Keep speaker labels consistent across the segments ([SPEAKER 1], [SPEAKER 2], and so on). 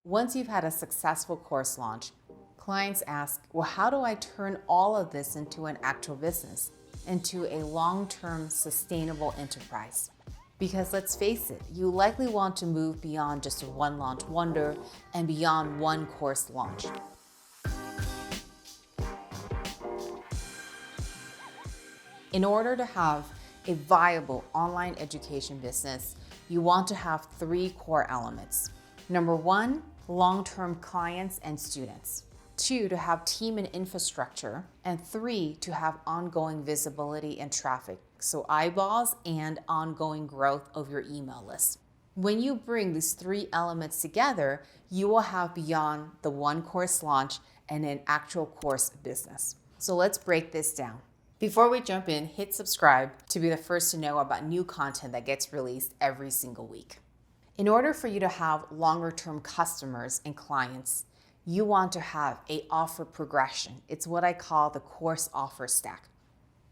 [SPEAKER 1] Once you've had a successful course launch, clients ask, well, how do I turn all of this into an actual business, into a long-term sustainable enterprise? Because let's face it, you likely want to move beyond just a one launch wonder and beyond one course launch. In order to have a viable online education business, you want to have three core elements. Number one, long-term clients and students. Two, to have team and infrastructure. And three, to have ongoing visibility and traffic, so eyeballs and ongoing growth of your email list. When you bring these three elements together, you will have beyond the one course launch and an actual course business. So let's break this down. Before we jump in, hit subscribe to be the first to know about new content that gets released every single week. In order for you to have longer-term customers and clients, you want to have an offer progression. It's what I call the course offer stack.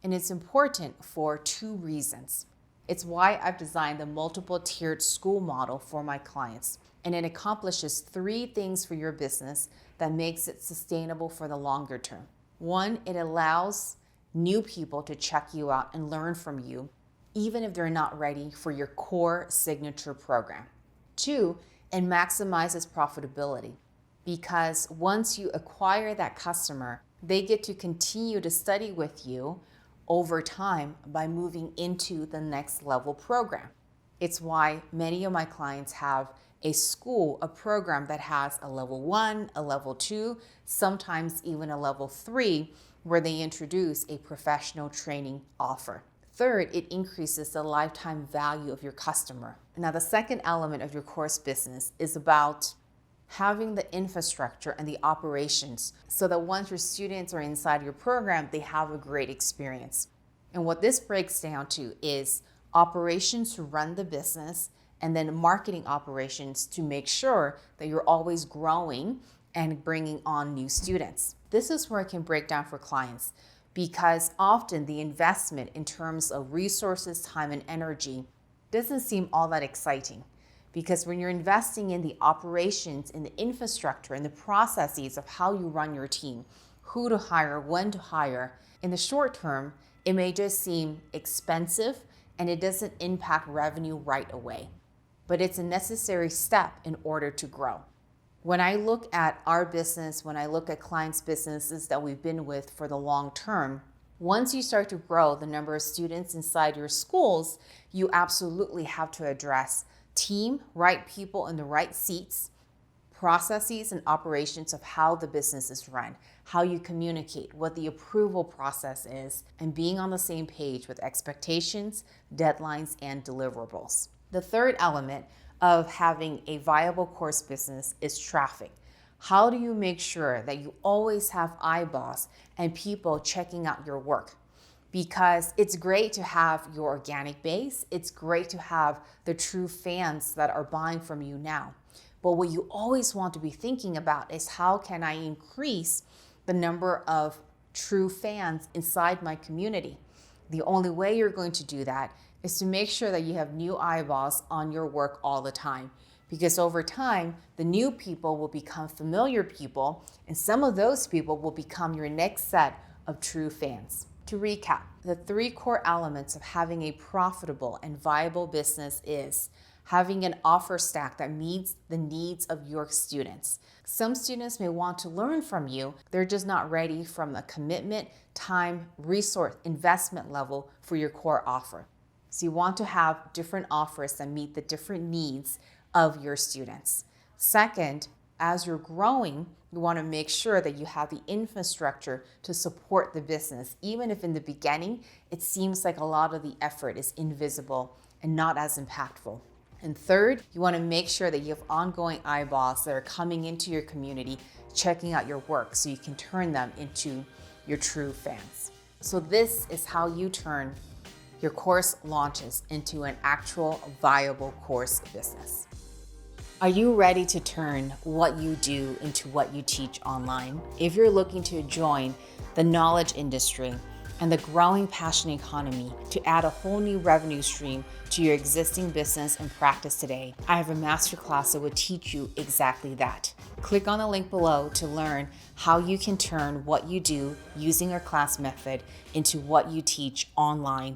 [SPEAKER 1] And it's important for two reasons. It's why I've designed the multiple tiered school model for my clients. And it accomplishes three things for your business that makes it sustainable for the longer term. One, it allows new people to check you out and learn from you, even if they're not ready for your core signature program. Two, it maximizes profitability because once you acquire that customer, they get to continue to study with you over time by moving into the next level program. It's why many of my clients have a school, a program that has a level 1, a level 2, sometimes even a level 3, where they introduce a professional training offer. Third, it increases the lifetime value of your customer. Now, the second element of your course business is about having the infrastructure and the operations so that once your students are inside your program, they have a great experience. And what this breaks down to is operations to run the business and then marketing operations to make sure that you're always growing and bringing on new students. This is where it can break down for clients because often the investment in terms of resources, time, and energy doesn't seem all that exciting. Because when you're investing in the operations, in the infrastructure, in the processes of how you run your team, who to hire, when to hire, in the short term, it may just seem expensive and it doesn't impact revenue right away. But it's a necessary step in order to grow. When I look at our business, when I look at clients' businesses that we've been with for the long term, once you start to grow the number of students inside your schools, you absolutely have to address team, right people in the right seats, processes and operations of how the business is run, how you communicate, what the approval process is, and being on the same page with expectations, deadlines, and deliverables. The third element of having a viable course business is traffic. How do you make sure that you always have eyeballs and people checking out your work? Because it's great to have your organic base. It's great to have the true fans that are buying from you now. But what you always want to be thinking about is how can I increase the number of true fans inside my community? The only way you're going to do that is to make sure that you have new eyeballs on your work all the time. Because over time, the new people will become familiar people, and some of those people will become your next set of true fans. To recap, the three core elements of having a profitable and viable business is having an offer stack that meets the needs of your students. Some students may want to learn from you, they're just not ready from a commitment, time, resource, investment level for your core offer. So you want to have different offers that meet the different needs of your students. Second, as you're growing, you want to make sure that you have the infrastructure to support the business, even if in the beginning it seems like a lot of the effort is invisible and not as impactful. And third, you want to make sure that you have ongoing eyeballs that are coming into your community, checking out your work so you can turn them into your true fans. So this is how you turn your course launches into an actual viable course business. Are you ready to turn what you do into what you teach online? If you're looking to join the knowledge industry and the growing passion economy to add a whole new revenue stream to your existing business and practice today, I have a masterclass that will teach you exactly that. Click on the link below to learn how you can turn what you do using our class method into what you teach online